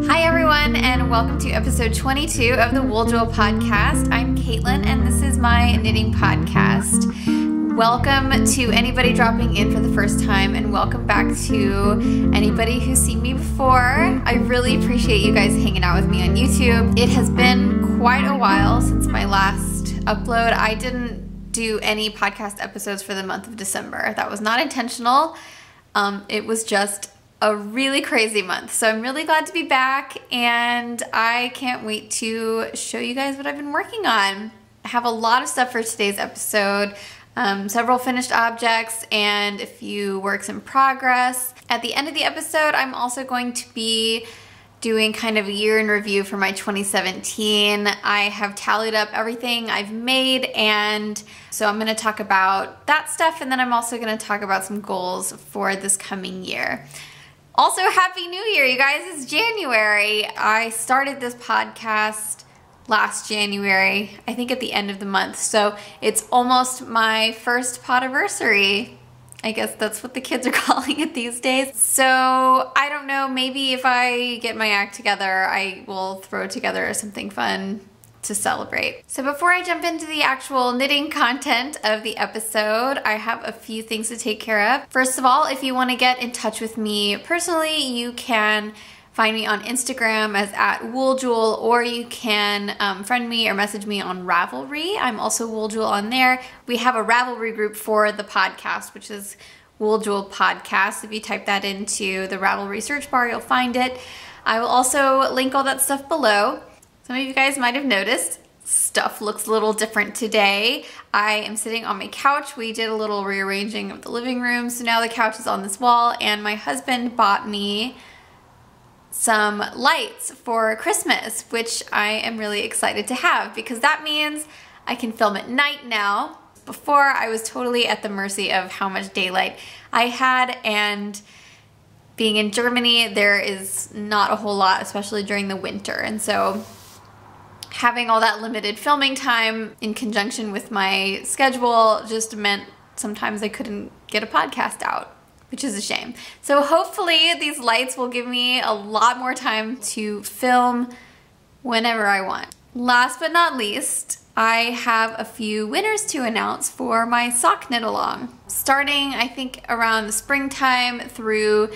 Hi everyone, and welcome to episode 22 of the WoolJewel Podcast. I'm Caitlin, and this is my knitting podcast. Welcome to anybody dropping in for the first time, and welcome back to anybody who's seen me before. I really appreciate you guys hanging out with me on YouTube. It has been quite a while since my last upload. I didn't do any podcast episodes for the month of December. That was not intentional. It was just a really crazy month. So I'm really glad to be back, and I can't wait to show you guys what I've been working on. I have a lot of stuff for today's episode. Several finished objects and a few works in progress. At the end of the episode, I'm also going to be doing kind of a year in review for my 2017. I have tallied up everything I've made, and so I'm gonna talk about that stuff, and then I'm also gonna talk about some goals for this coming year. Also, Happy New Year, you guys. It's January. I started this podcast last January, I think at the end of the month. So it's almost my first podiversary. I guess that's what the kids are calling it these days. So I don't know, maybe if I get my act together, I will throw together something fun to celebrate. So before I jump into the actual knitting content of the episode, I have a few things to take care of. First of all, if you want to get in touch with me personally, you can find me on Instagram as @WoolJewel, or you can friend me or message me on Ravelry. I'm also WoolJewel on there. We have a Ravelry group for the podcast, which is WoolJewel Podcast. If you type that into the Ravelry search bar, you'll find it. I will also link all that stuff below. Some of you guys might have noticed stuff looks a little different today. I am sitting on my couch. We did a little rearranging of the living room, so now the couch is on this wall, and my husband bought me some lights for Christmas, which I am really excited to have, because that means I can film at night now. Before, I was totally at the mercy of how much daylight I had, and being in Germany, there is not a whole lot, especially during the winter, and so having all that limited filming time in conjunction with my schedule just meant sometimes I couldn't get a podcast out, which is a shame. So hopefully these lights will give me a lot more time to film whenever I want. Last but not least, I have a few winners to announce for my sock knit along. Starting, I think, around the springtime through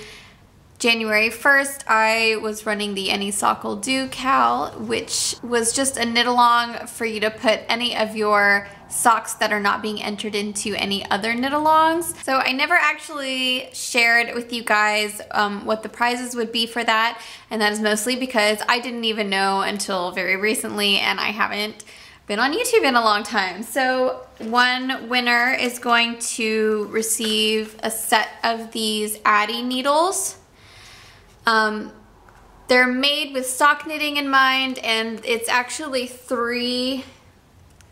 January 1st, I was running the Any Sock Will Do Cal, which was just a knit along for you to put any of your socks that are not being entered into any other knit alongs. So I never actually shared with you guys what the prizes would be for that, and that is mostly because I didn't even know until very recently, and I haven't been on YouTube in a long time. So one winner is going to receive a set of these Addy needles. They're made with sock knitting in mind, and it's actually 3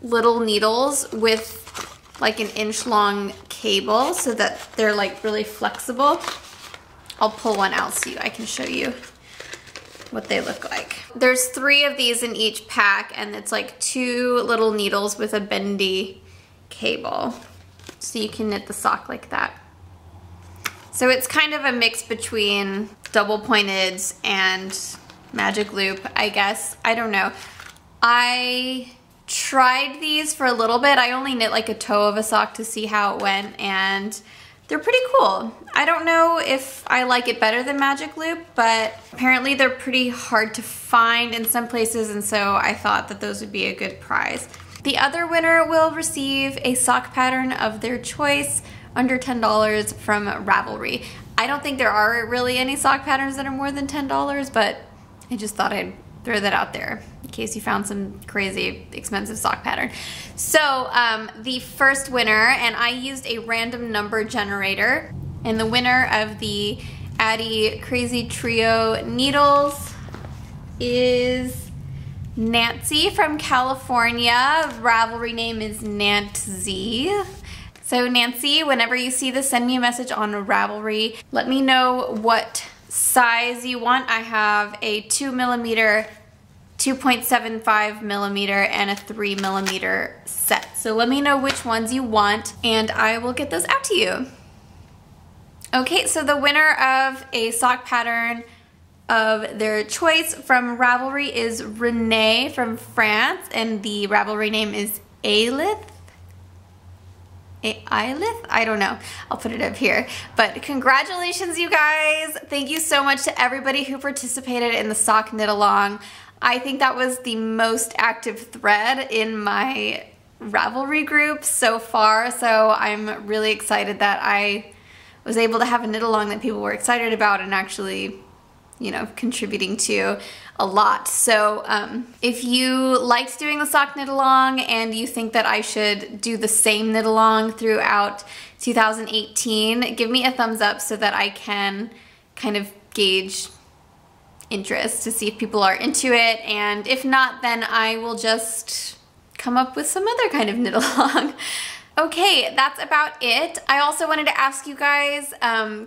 little needles with like an inch long cable so that they're like really flexible. I'll pull one out so I can show you what they look like. There's 3 of these in each pack, and it's like 2 little needles with a bendy cable. So you can knit the sock like that. So it's kind of a mix between double pointeds and magic loop, I guess. I don't know. I tried these for a little bit. I only knit like a toe of a sock to see how it went, and they're pretty cool. I don't know if I like it better than magic loop, but apparently they're pretty hard to find in some places, and so I thought that those would be a good prize. The other winner will receive a sock pattern of their choice, under $10 from Ravelry. I don't think there are really any sock patterns that are more than $10, but I just thought I'd throw that out there in case you found some crazy expensive sock pattern. So the first winner, and I used a random number generator, and the winner of the Addy Crazy Trio needles is Nancy from California. Ravelry name is Nancy. So Nancy, whenever you see this, send me a message on Ravelry. Let me know what size you want. I have a 2mm, 2.75mm, and a 3mm set. So let me know which ones you want, and I will get those out to you. Okay, so the winner of a sock pattern of their choice from Ravelry is Renee from France, and the Ravelry name is Ailith? I don't know. I'll put it up here. But congratulations, you guys. Thank you so much to everybody who participated in the sock knit along. I think that was the most active thread in my Ravelry group so far, so I'm really excited that I was able to have a knit along that people were excited about and actually, you know, contributing to a lot. So if you liked doing the sock knit along and you think that I should do the same knit along throughout 2018, give me a thumbs up so that I can kind of gauge interest to see if people are into it, and if not, then I will just come up with some other kind of knit along. Okay, that's about it. I also wanted to ask you guys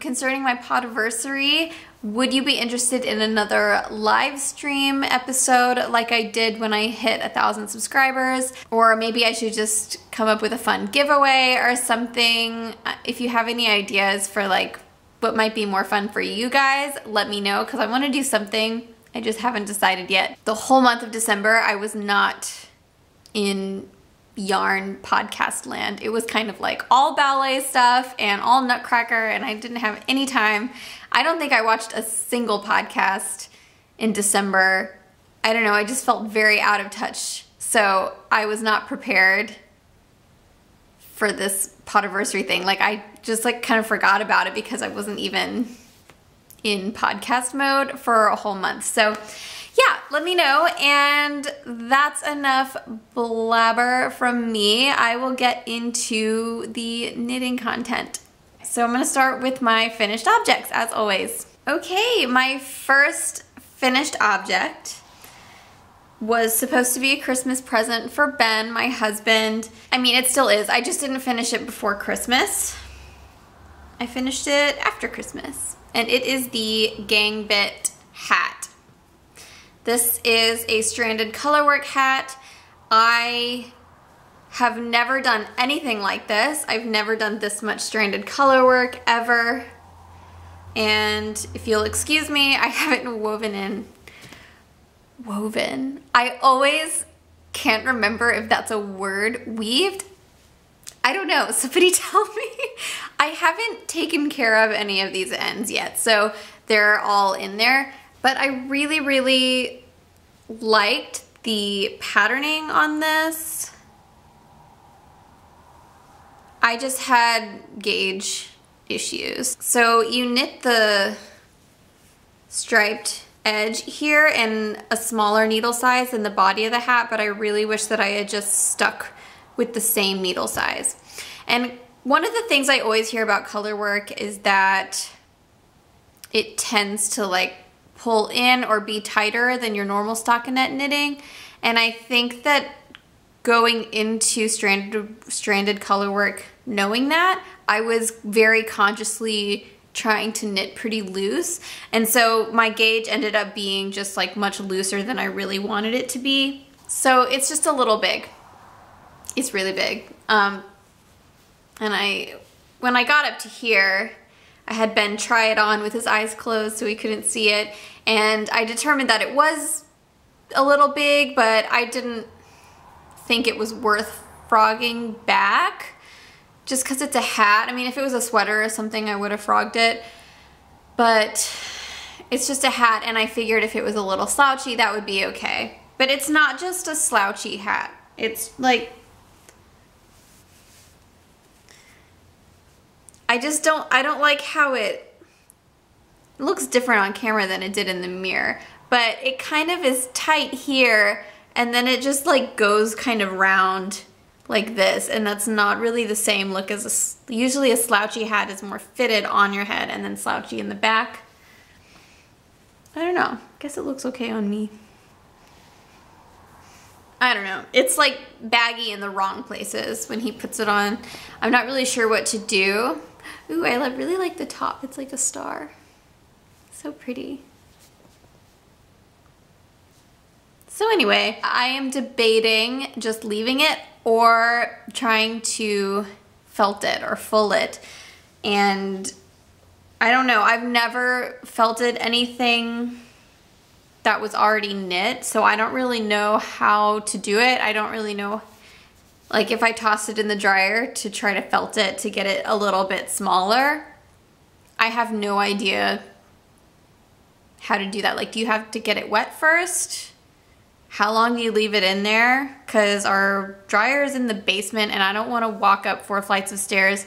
concerning my podiversary, would you be interested in another live stream episode like I did when I hit 1,000 subscribers? Or maybe I should just come up with a fun giveaway or something. If you have any ideas for like what might be more fun for you guys, let me know, because I want to do something. I just haven't decided yet. The whole month of December, I was not in yarn podcast land. It was kind of like all ballet stuff and all nutcracker, and I didn't have any time. I don't think I watched a single podcast in December. I don't know, I just felt very out of touch. So I was not prepared for this podiversary thing. Like I just like kind of forgot about it because I wasn't even in podcast mode for a whole month. So yeah, let me know, and that's enough blabber from me. I will get into the knitting content. So I'm gonna start with my finished objects, as always. Okay, my first finished object was supposed to be a Christmas present for Ben, my husband. I mean, it still is. I just didn't finish it before Christmas. I finished it after Christmas, and it is the Gangbit hat. This is a stranded colorwork hat. I have never done anything like this. I've never done this much stranded colorwork ever. And if you'll excuse me, I haven't woven. I always can't remember if that's a word. Weaved? I don't know. Somebody tell me. I haven't taken care of any of these ends yet, so they're all in there. But I really, really liked the patterning on this. I just had gauge issues. So you knit the striped edge here in a smaller needle size than the body of the hat, but I really wish that I had just stuck with the same needle size. And one of the things I always hear about color work is that it tends to like pull in or be tighter than your normal stockinette knitting. And I think that going into stranded color work knowing that, I was very consciously trying to knit pretty loose. And so my gauge ended up being just like much looser than I really wanted it to be. So it's just a little big. It's really big. And when I got up to here, I had Ben try it on with his eyes closed so he couldn't see it, and I determined that it was a little big, but I didn't think it was worth frogging back just because it's a hat. I mean, if it was a sweater or something, I would have frogged it, but it's just a hat, and I figured if it was a little slouchy, that would be okay. But it's not just a slouchy hat. It's like, I don't like how it looks different on camera than it did in the mirror, but it kind of is tight here, and then it just like goes kind of round like this, and that's not really the same look as usually a slouchy hat is more fitted on your head and then slouchy in the back. I don't know, I guess it looks okay on me. I don't know, it's like baggy in the wrong places when he puts it on. I'm not really sure what to do. Ooh, I really like the top. It's like a star. So pretty. So anyway, I am debating just leaving it or trying to felt it or full it. And I don't know, I've never felted anything that was already knit, so I don't really know how to do it. I don't really know, like if I tossed it in the dryer to try to felt it to get it a little bit smaller, I have no idea how to do that. Like, do you have to get it wet first? How long do you leave it in there? Because our dryer is in the basement and I don't want to walk up 4 flights of stairs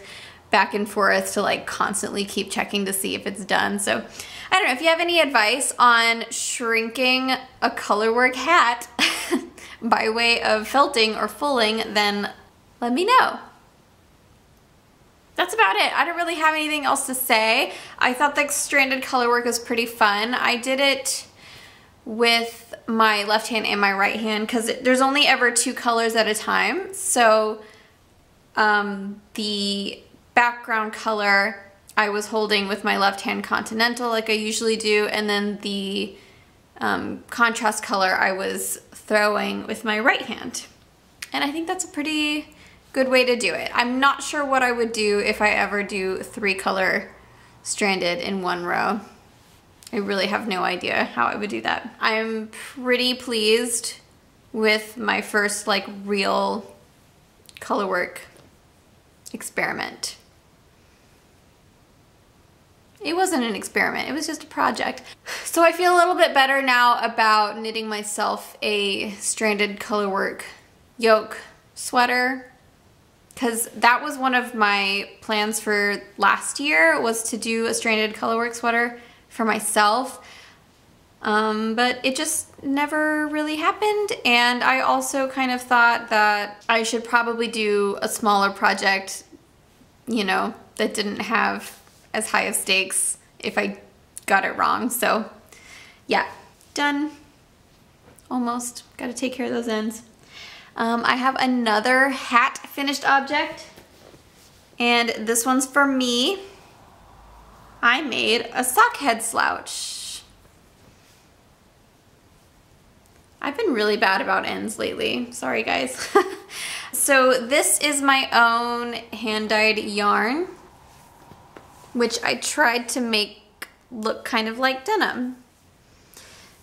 back and forth to like constantly keep checking to see if it's done. So I don't know, if you have any advice on shrinking a colorwork hat by way of felting or fulling, then let me know. That's about it. I don't really have anything else to say. I thought the stranded colorwork was pretty fun. I did it with my left hand and my right hand because there's only ever 2 colors at a time. So the background color I was holding with my left hand Continental like I usually do, and then the contrast color I was throwing with my right hand. And I think that's a pretty good way to do it. I'm not sure what I would do if I ever do 3 color stranded in 1 row. I really have no idea how I would do that. I'm pretty pleased with my first like real colorwork experiment. It wasn't an experiment, it was just a project. So I feel a little bit better now about knitting myself a stranded colorwork yoke sweater, because that was one of my plans for last year, was to do a stranded colorwork sweater for myself. But it just never really happened, and I also kind of thought that I should probably do a smaller project, you know, that didn't have as high of stakes if I got it wrong. So yeah, done. Almost. Gotta take care of those ends. I have another hat finished object, and this one's for me. I made a Sockhead slouch. I've been really bad about ends lately. Sorry guys. So this is my own hand-dyed yarn, which I tried to make look kind of like denim.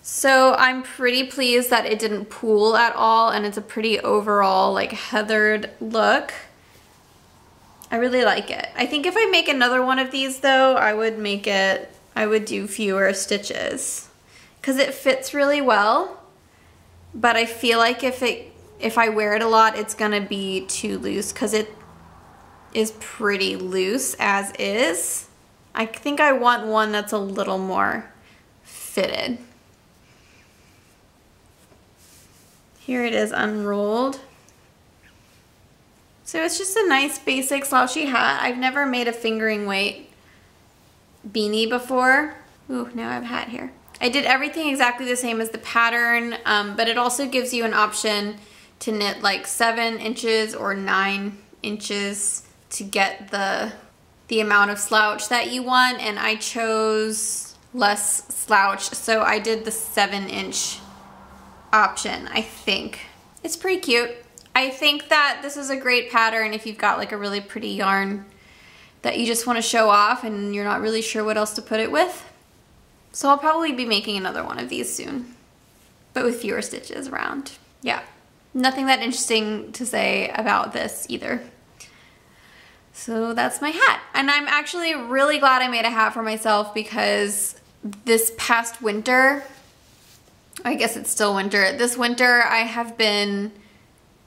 So I'm pretty pleased that it didn't pool at all, and it's a pretty overall like heathered look. I really like it. I think if I make another one of these though, I would do fewer stitches because it fits really well, but I feel like if I wear it a lot, it's gonna be too loose because it is pretty loose as is. I think I want one that's a little more fitted. Here it is unrolled. So it's just a nice basic slouchy hat. I've never made a fingering weight beanie before. Ooh, now I have a hat here. I did everything exactly the same as the pattern, but it also gives you an option to knit like 7 inches or 9 inches to get the amount of slouch that you want, and I chose less slouch, so I did the 7-inch option. I think it's pretty cute. I think that this is a great pattern if you've got like a really pretty yarn that you just want to show off and you're not really sure what else to put it with. So I'll probably be making another one of these soon, but with fewer stitches around. Yeah, nothing that interesting to say about this either. So that's my hat. And I'm actually really glad I made a hat for myself because this past winter, I guess it's still winter, this winter I have been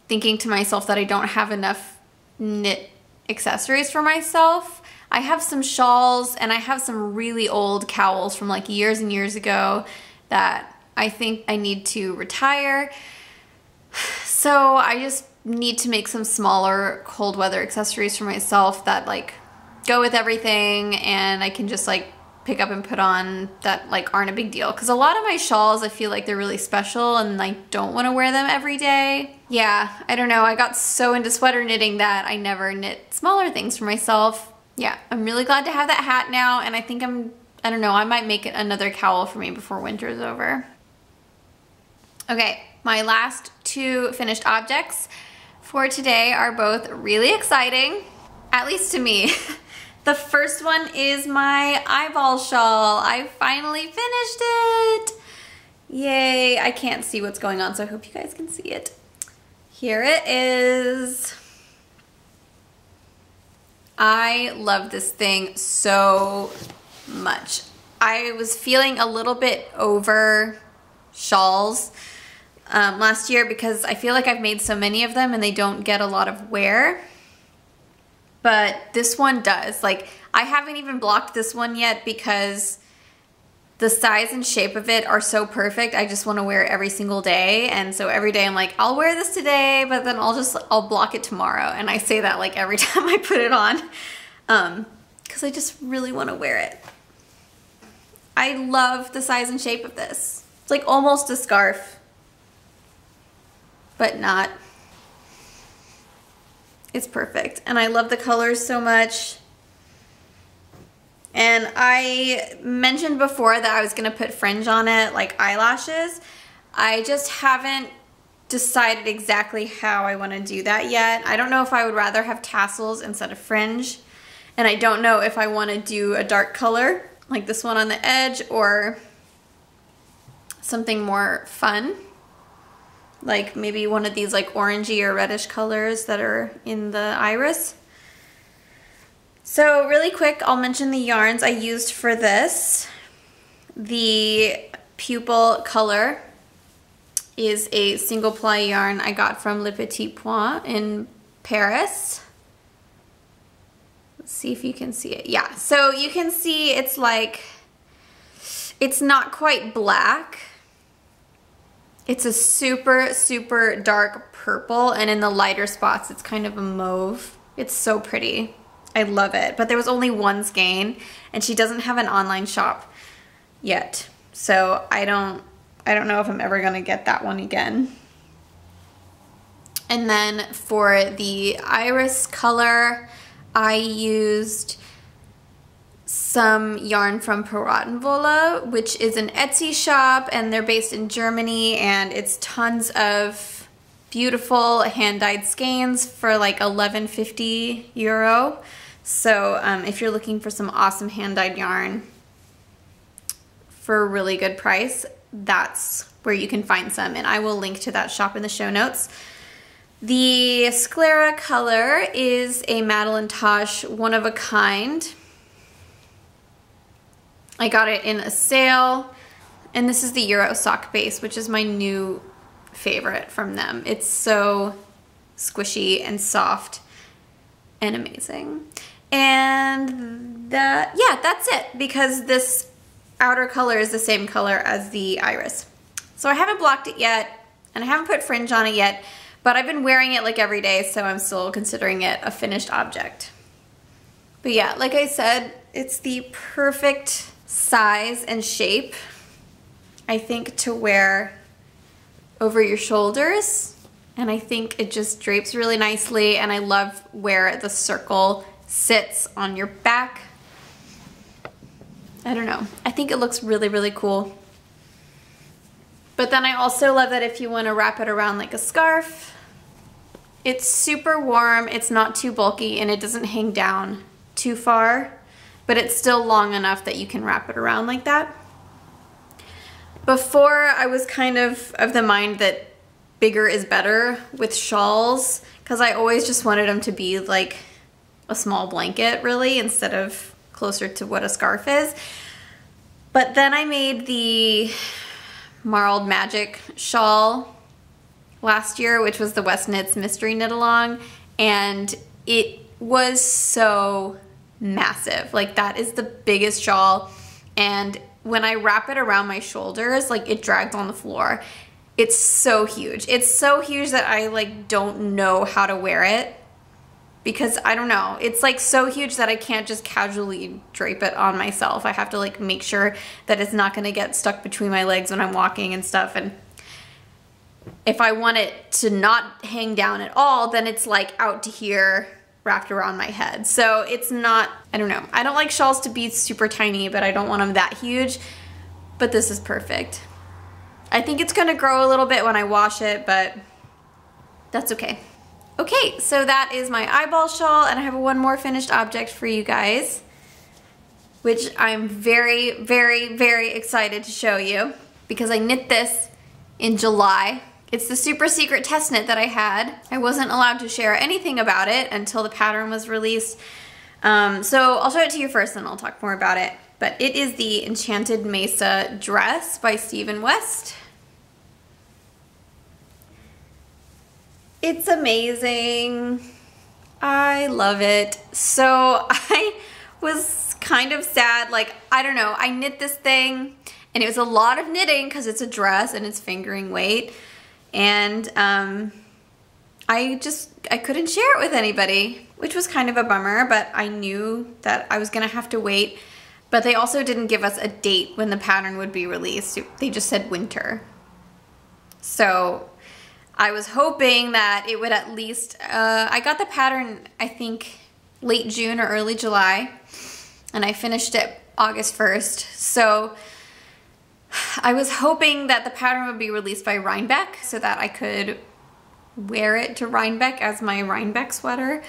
thinking to myself that I don't have enough knit accessories for myself. I have some shawls and I have some really old cowls from like years and years ago that I think I need to retire. So I just need to make some smaller cold weather accessories for myself that like go with everything and I can just like pick up and put on that like aren't a big deal. Because a lot of my shawls, I feel like they're really special and I don't want to wear them every day. Yeah, I don't know. I got so into sweater knitting that I never knit smaller things for myself. Yeah, I'm really glad to have that hat now, and I think I don't know, I might make it another cowl for me before winter's over. Okay, my last 2 finished objects for today are both really exciting, at least to me. The first one is my eyeball shawl. I finally finished it. Yay, I can't see what's going on, so I hope you guys can see it. Here it is. I love this thing so much. I was feeling a little bit over shawls last year because I feel like I've made so many of them and they don't get a lot of wear. But this one does. Like, I haven't even blocked this one yet because the size and shape of it are so perfect. I just want to wear it every single day. And so every day I'm like, I'll wear this today, but then I'll block it tomorrow. And I say that like every time I put it on because I just really want to wear it. I love the size and shape of this. It's like almost a scarf, but not. It's perfect. And I love the colors so much. And I mentioned before that I was gonna put fringe on it, like eyelashes. I just haven't decided exactly how I wanna do that yet. I don't know if I would rather have tassels instead of fringe. And I don't know if I wanna do a dark color, like this one on the edge, or something more fun. Like maybe one of these like orangey or reddish colors that are in the iris. So really quick, I'll mention the yarns I used for this. The pupil color is a single ply yarn I got from Le Petit Point in Paris. Let's see if you can see it. Yeah, so you can see it's like, it's not quite black. It's a super, super dark purple, and in the lighter spots, it's kind of a mauve. It's so pretty. I love it, but there was only one skein, and she doesn't have an online shop yet. So I don't know if I'm ever gonna get that one again. And then for the iris color, I used some yarn from Piratenwolle, which is an Etsy shop, and they're based in Germany, and it's tons of beautiful hand-dyed skeins for like €11.50. So if you're looking for some awesome hand-dyed yarn for a really good price, that's where you can find some, and I will link to that shop in the show notes. The sclera color is a Madeline Tosh one of a kind. I got it in a sale, and this is the Euro sock base, which is my new favorite from them. It's so squishy and soft and amazing. And yeah, that's it, because this outer color is the same color as the iris. So I haven't blocked it yet, and I haven't put fringe on it yet, but I've been wearing it like every day, so I'm still considering it a finished object. But yeah, like I said, it's the perfect size and shape, I think, to wear over your shoulders, and I think it just drapes really nicely, and I love where the circle sits on your back. I don't know, I think it looks really, really cool. But then I also love that if you want to wrap it around like a scarf, it's super warm, it's not too bulky, and it doesn't hang down too far, but it's still long enough that you can wrap it around like that. Before, I was kind of the mind that bigger is better with shawls, because I always just wanted them to be like a small blanket, really, instead of closer to what a scarf is. But then I made the Marled Magic shawl last year, which was the West Knits Mystery Knit Along, and it was so massive. Like, that is the biggest shawl, and when I wrap it around my shoulders, like, it drags on the floor. It's so huge. It's so huge that I like don't know how to wear it, because I don't know, it's like so huge that I can't just casually drape it on myself. I have to like make sure that it's not gonna get stuck between my legs when I'm walking and stuff, and if I want it to not hang down at all, then it's like out to here, wrapped around my head. So it's not, I don't know. I don't like shawls to be super tiny, but I don't want them that huge. But this is perfect. I think it's gonna grow a little bit when I wash it, but that's okay. Okay, so that is my eyeball shawl, and I have one more finished object for you guys, which I'm very, very, very excited to show you because I knit this in July. It's the super secret test knit that I had. I wasn't allowed to share anything about it until the pattern was released. So I'll show it to you first, and I'll talk more about it. But it is the Enchanted Mesa Dress by Stephen West. It's amazing. I love it. So I was kind of sad, like, I don't know, I knit this thing and it was a lot of knitting because it's a dress and it's fingering weight, and I couldn't share it with anybody, which was kind of a bummer, but I knew that I was gonna have to wait. But they also didn't give us a date when the pattern would be released. They just said winter. So I was hoping that it would at least, I got the pattern, I think, late June or early July, and I finished it August 1st. So I was hoping that the pattern would be released by Rhinebeck so that I could wear it to Rhinebeck as my Rhinebeck sweater,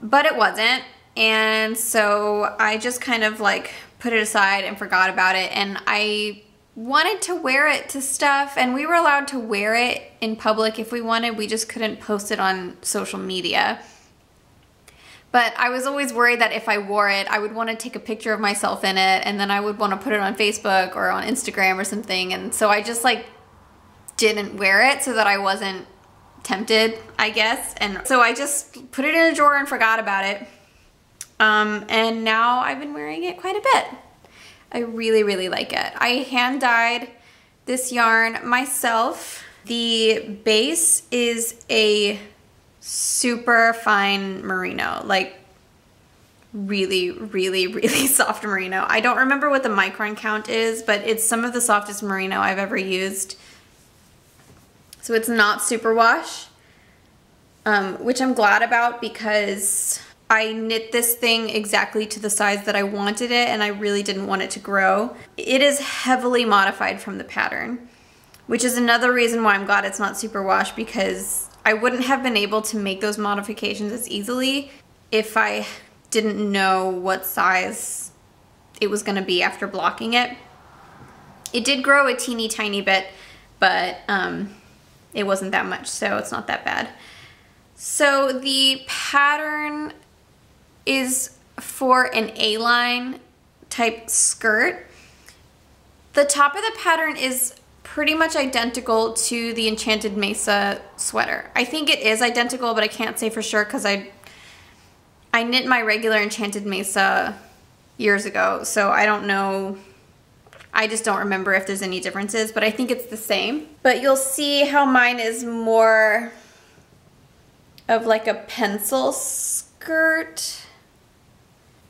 but it wasn't. And so I just kind of like put it aside and forgot about it, and I wanted to wear it to stuff, and we were allowed to wear it in public if we wanted. We just couldn't post it on social media. But I was always worried that if I wore it, I would want to take a picture of myself in it, and then I would want to put it on Facebook or on Instagram or something. And so I just like didn't wear it so that I wasn't tempted, I guess. And so I just put it in a drawer and forgot about it. And now I've been wearing it quite a bit. I really, really like it. I hand dyed this yarn myself. The base is a super fine merino, like really, really, really soft merino. I don't remember what the micron count is, but it's some of the softest merino I've ever used. So it's not superwash, which I'm glad about because I knit this thing exactly to the size that I wanted it, and I really didn't want it to grow. It is heavily modified from the pattern, which is another reason why I'm glad it's not superwash, because I wouldn't have been able to make those modifications as easily if I didn't know what size it was gonna be after blocking it. It did grow a teeny tiny bit, but it wasn't that much, so it's not that bad. So the pattern is for an A-line type skirt. The top of the pattern is pretty much identical to the Enchanted Mesa sweater. I think it is identical, but I can't say for sure because I knit my regular Enchanted Mesa years ago, so I don't know. I just don't remember if there's any differences, but I think it's the same. But you'll see how mine is more of like a pencil skirt.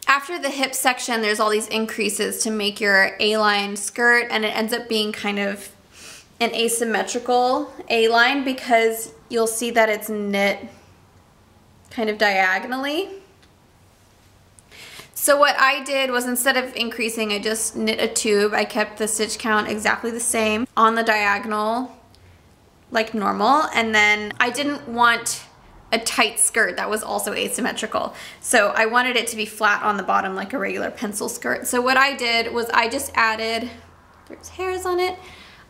After the hip section, there's all these increases to make your A-line skirt, and it ends up being kind of an asymmetrical A-line because you'll see that it's knit kind of diagonally. So what I did was, instead of increasing, I just knit a tube. I kept the stitch count exactly the same on the diagonal like normal, and then I didn't want a tight skirt that was also asymmetrical. So I wanted it to be flat on the bottom like a regular pencil skirt. So what I did was I just added, there's hairs on it,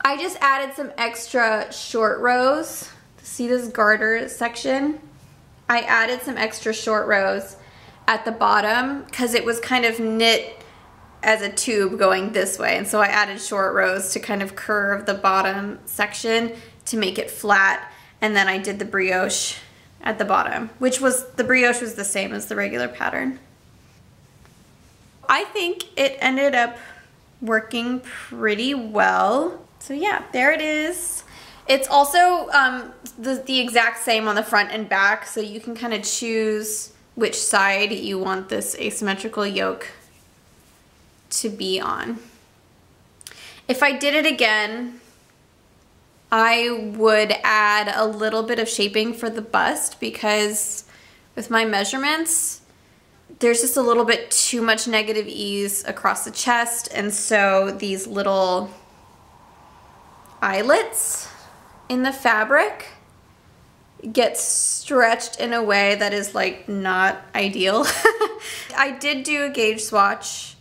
I just added some extra short rows. See this garter section? I added some extra short rows at the bottom because it was kind of knit as a tube going this way, and so I added short rows to kind of curve the bottom section to make it flat, and then I did the brioche at the bottom, which was, the brioche was the same as the regular pattern. I think it ended up working pretty well. So yeah, there it is. It's also the exact same on the front and back, so you can kind of choose which side you want this asymmetrical yoke to be on. If I did it again, I would add a little bit of shaping for the bust, because with my measurements, there's just a little bit too much negative ease across the chest, and so these little eyelets in the fabric gets stretched in a way that is like not ideal. I did do a gauge swatch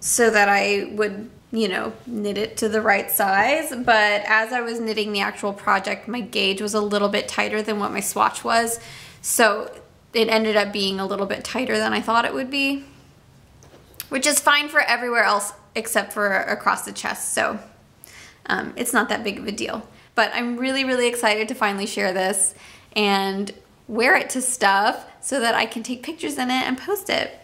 so that I would, you know, knit it to the right size, but as I was knitting the actual project, my gauge was a little bit tighter than what my swatch was, so it ended up being a little bit tighter than I thought it would be, which is fine for everywhere else except for across the chest, so it's not that big of a deal. But I'm really, really excited to finally share this and wear it to stuff so that I can take pictures in it and post it.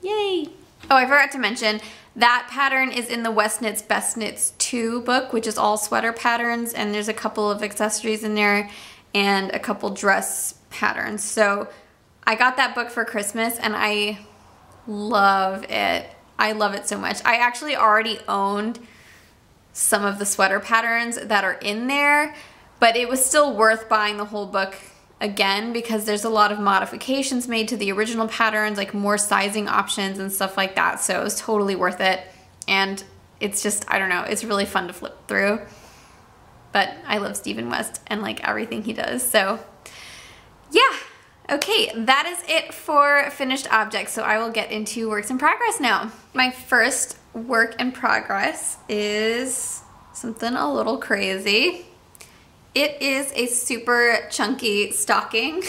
Yay! Oh, I forgot to mention, that pattern is in the West Knits Best Knits 2 book, which is all sweater patterns, and there's a couple of accessories in there and a couple dress patterns. So I got that book for Christmas and I love it. I love it so much. I actually already owned some of the sweater patterns that are in there, but it was still worth buying the whole book again because there's a lot of modifications made to the original patterns, like more sizing options and stuff like that, so it was totally worth it. And it's just, I don't know, it's really fun to flip through. But I love Stephen West and like everything he does, so yeah. Okay, that is it for finished objects, so I will get into works in progress now. My first work in progress is something a little crazy. It is a super chunky stocking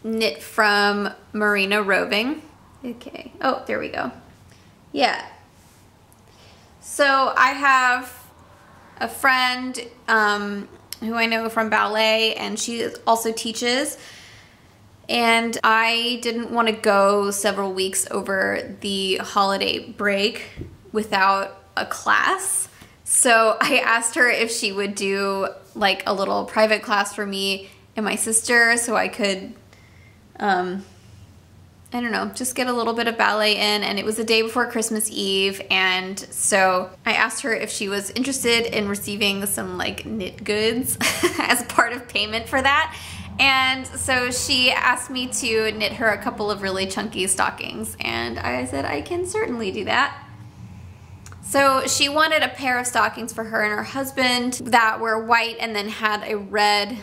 knit from Merino Roving. Okay, oh, there we go. Yeah. So I have a friend who I know from ballet, and she also teaches. And I didn't want to go several weeks over the holiday break without a class. So I asked her if she would do like a little private class for me and my sister so I could, I don't know, just get a little bit of ballet in. And it was the day before Christmas Eve. And so I asked her if she was interested in receiving some like knit goods as part of payment for that. And so she asked me to knit her a couple of really chunky stockings, and I said I can certainly do that. So she wanted a pair of stockings for her and her husband that were white and then had a red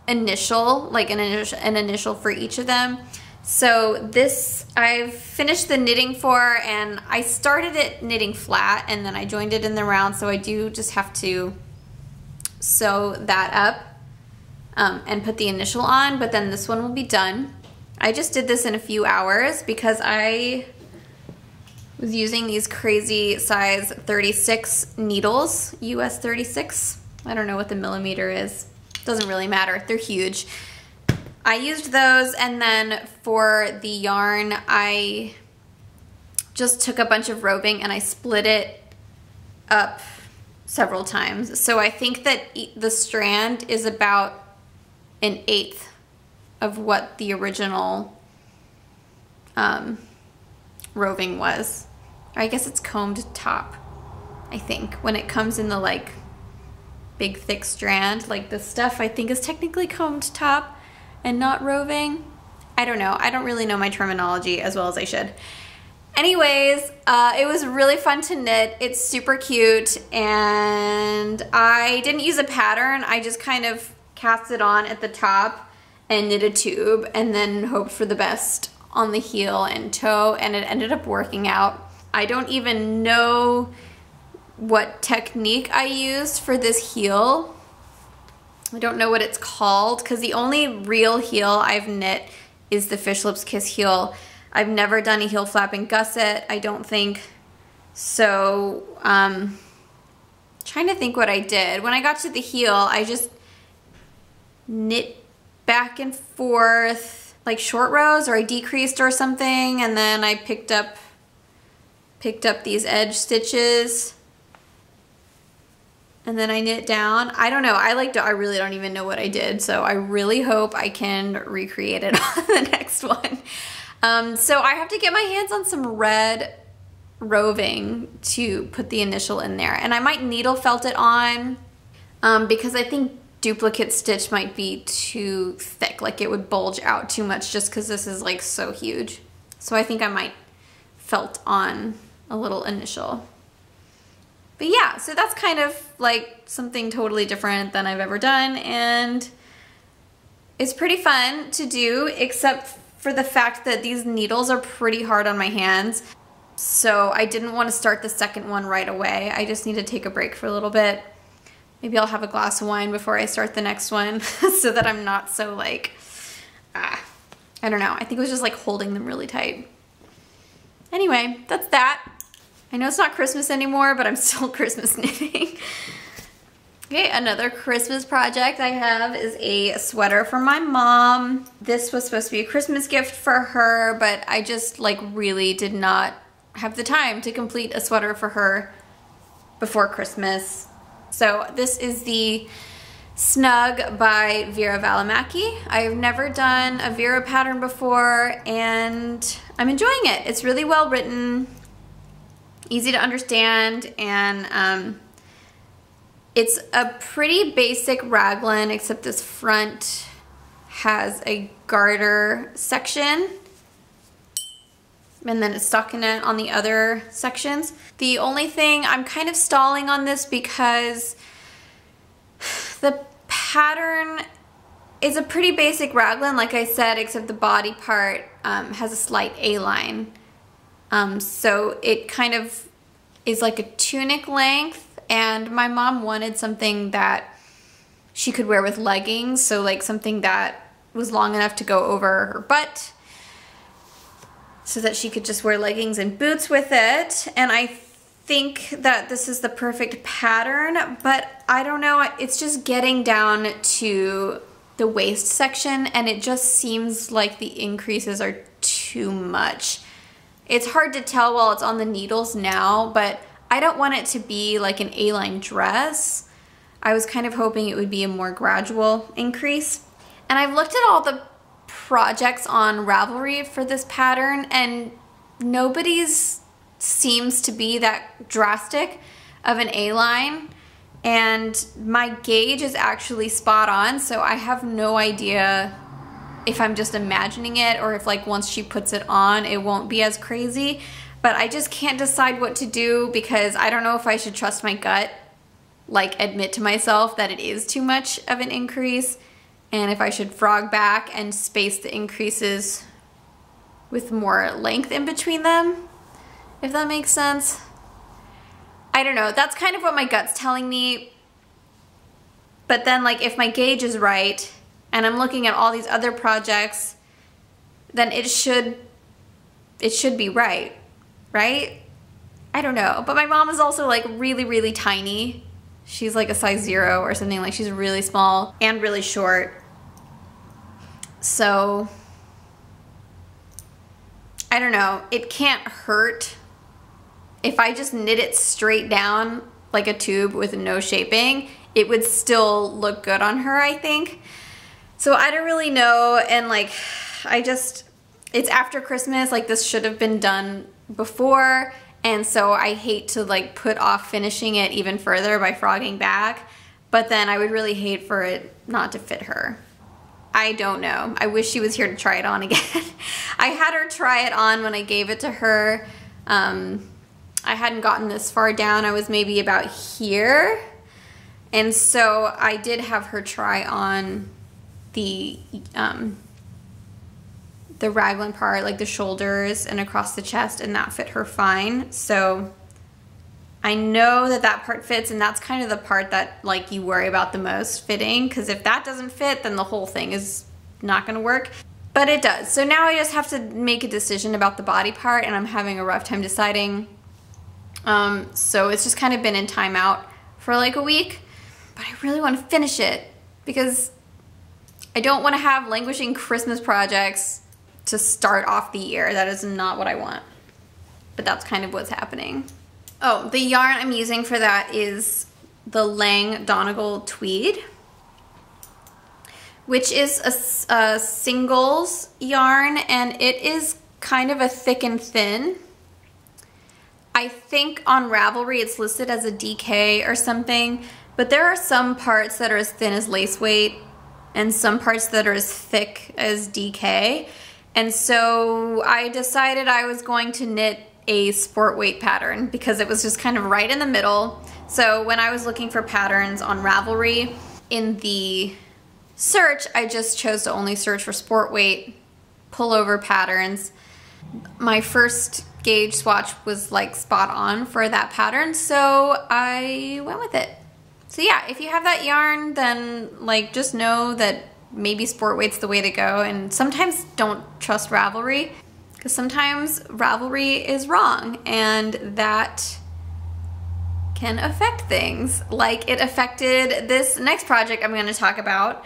initial, like an initial for each of them. So this I've finished the knitting for, and I started it knitting flat and then I joined it in the round, so I do just have to sew that up and put the initial on, but then this one will be done. I just did this in a few hours because I was using these crazy size 36 needles, US 36. I don't know what the millimeter is. Doesn't really matter, they're huge. I used those, and then for the yarn, I just took a bunch of roving and I split it up several times. So I think that the strand is about 1/8 of what the original roving was. Or I guess it's combed top, I think, when it comes in the like big thick strand. Like this stuff I think is technically combed top and not roving. I don't know. I don't really know my terminology as well as I should. Anyways, it was really fun to knit. It's super cute, and I didn't use a pattern. I just kind of cast it on at the top and knit a tube and then hoped for the best on the heel and toe, and it ended up working out. I don't even know what technique I used for this heel. I don't know what it's called because the only real heel I've knit is the Fish Lips Kiss heel. I've never done a heel flapping gusset, I don't think. So, trying to think what I did. When I got to the heel, I just knit back and forth like short rows, or I decreased or something, and then I picked up these edge stitches and then I knit down. I don't know. I really don't even know what I did, so I really hope I can recreate it on the next one. So I have to get my hands on some red roving to put the initial in there, and I might needle felt it on because I think duplicate stitch might be too thick, like it would bulge out too much just because this is like so huge. So I think I might felt on a little initial. But yeah, so that's kind of like something totally different than I've ever done, and It's pretty fun to do, except for the fact that these needles are pretty hard on my hands. So I didn't want to start the second one right away. I just need to take a break for a little bit. Maybe I'll have a glass of wine before I start the next one so that I'm not so like, I don't know. I think it was just like holding them really tight. Anyway, that's that. I know it's not Christmas anymore, but I'm still Christmas knitting. Okay, another Christmas project I have is a sweater for my mom. This was supposed to be a Christmas gift for her, but I just like really did not have the time to complete a sweater for her before Christmas. So this is the Snug by Veera Valimaki. I've never done a Veera pattern before and I'm enjoying it. It's really well written, easy to understand, and it's a pretty basic raglan, except this front has a garter section and then it's stockinette on the other sections. The only thing, I'm kind of stalling on this because the pattern is a pretty basic raglan, like I said, except the body part has a slight A-line. So it kind of is like a tunic length, and my mom wanted something that she could wear with leggings, so like something that was long enough to go over her butt so that she could just wear leggings and boots with it. And I think that this is the perfect pattern, but I don't know, it's just getting down to the waist section and it just seems like the increases are too much. It's hard to tell while it's on the needles now, but I don't want it to be like an A-line dress. I was kind of hoping it would be a more gradual increase. And I've looked at all the projects on Ravelry for this pattern and nobody's seems to be that drastic of an A-line, and my gauge is actually spot on, so I have no idea if I'm just imagining it or if like once she puts it on it won't be as crazy. But I just can't decide what to do because I don't know if I should trust my gut, like admit to myself that it is too much of an increase, and if I should frog back and space the increases with more length in between them, if that makes sense. I don't know, that's kind of what my gut's telling me. But then like if my gauge is right and I'm looking at all these other projects, then it should be right? I don't know, but my mom is also like really, really tiny. She's like a size 0 or something, like she's really small and really short. So, I don't know, it can't hurt if I just knit it straight down like a tube with no shaping. It would still look good on her, I think. So I don't really know, and like, it's after Christmas, like this should have been done before, and so I hate to like put off finishing it even further by frogging back, but then I would really hate for it not to fit her. I don't know. I wish she was here to try it on again. I had her try it on when I gave it to her. I hadn't gotten this far down. I was maybe about here, and so I did have her try on the raglan part, like the shoulders and across the chest, and that fit her fine. So I know that that part fits, and that's kind of the part that like you worry about the most fitting, because if that doesn't fit, then the whole thing is not gonna work. But it does. So now I just have to make a decision about the body part, and I'm having a rough time deciding. So it's just kind of been in timeout for like a week, but I really want to finish it because I don't want to have languishing Christmas projects to start off the year. That is not what I want, but that's kind of what's happening. Oh, the yarn I'm using for that is the Lang Donegal Tweed, which is a singles yarn, and it is kind of a thick and thin. I think on Ravelry it's listed as a DK or something, but there are some parts that are as thin as lace weight and some parts that are as thick as DK. And so I decided I was going to knit a sport weight pattern because it was just kind of right in the middle. So when I was looking for patterns on Ravelry in the search, I just chose to only search for sport weight pullover patterns. My first gauge swatch was like spot on for that pattern, so I went with it. So yeah, if you have that yarn, then like just know that maybe sport weight's the way to go, and sometimes don't trust Ravelry, because sometimes Ravelry is wrong, and that can affect things like it affected this next project I'm going to talk about.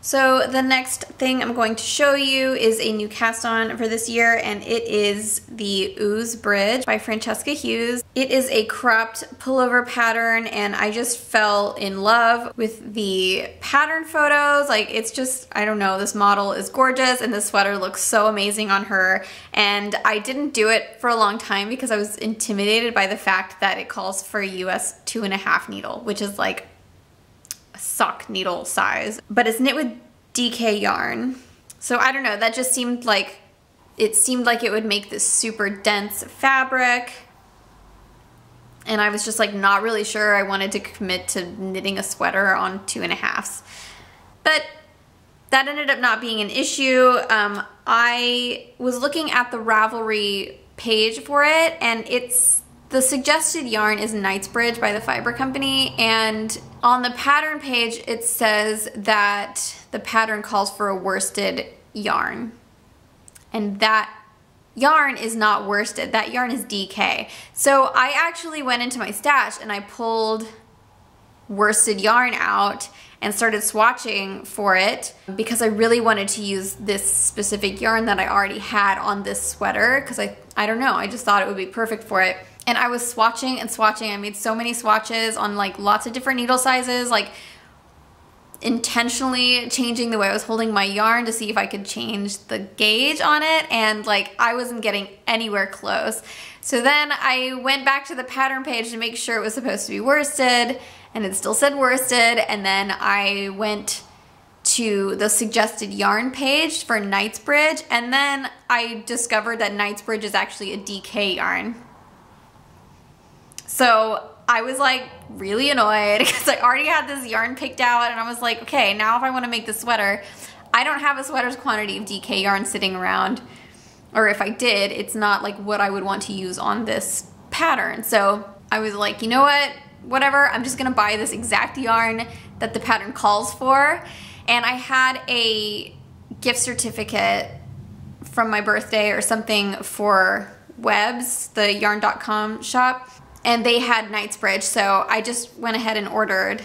So the next thing I'm going to show you is a new cast on for this year, and it is the Omen Bridge by Francesca Hughes. It is a cropped pullover pattern, and I just fell in love with the pattern photos. Like, it's just, I don't know, this model is gorgeous and the sweater looks so amazing on her. And I didn't do it for a long time because I was intimidated by the fact that it calls for a US 2.5 needle, which is like sock needle size, but it's knit with DK yarn. So I don't know, that just seemed like it would make this super dense fabric, and I was just like not really sure I wanted to commit to knitting a sweater on 2.5s. But that ended up not being an issue. I was looking at the Ravelry page for it, and the suggested yarn is Knightsbridge by the Fibre company, and on the pattern page it says that the pattern calls for a worsted yarn, and that yarn is not worsted, that yarn is DK. So I actually went into my stash and I pulled worsted yarn out and started swatching for it because I really wanted to use this specific yarn that I already had on this sweater, because I don't know, I just thought it would be perfect for it. And I was swatching and swatching. I made so many swatches on like lots of different needle sizes, like intentionally changing the way I was holding my yarn to see if I could change the gauge on it, and like I wasn't getting anywhere close. So then I went back to the pattern page to make sure it was supposed to be worsted, and it still said worsted, and then I went to the suggested yarn page for Knightsbridge, and then I discovered that Knightsbridge is actually a DK yarn. So I was like really annoyed because I already had this yarn picked out, and I was like, okay, now if I want to make this sweater, I don't have a sweater's quantity of DK yarn sitting around, or if I did, it's not like what I would want to use on this pattern. So I was like, you know what, whatever, I'm just gonna buy this exact yarn that the pattern calls for. And I had a gift certificate from my birthday or something for Webs, the yarn.com shop, and they had Knightsbridge, so I just went ahead and ordered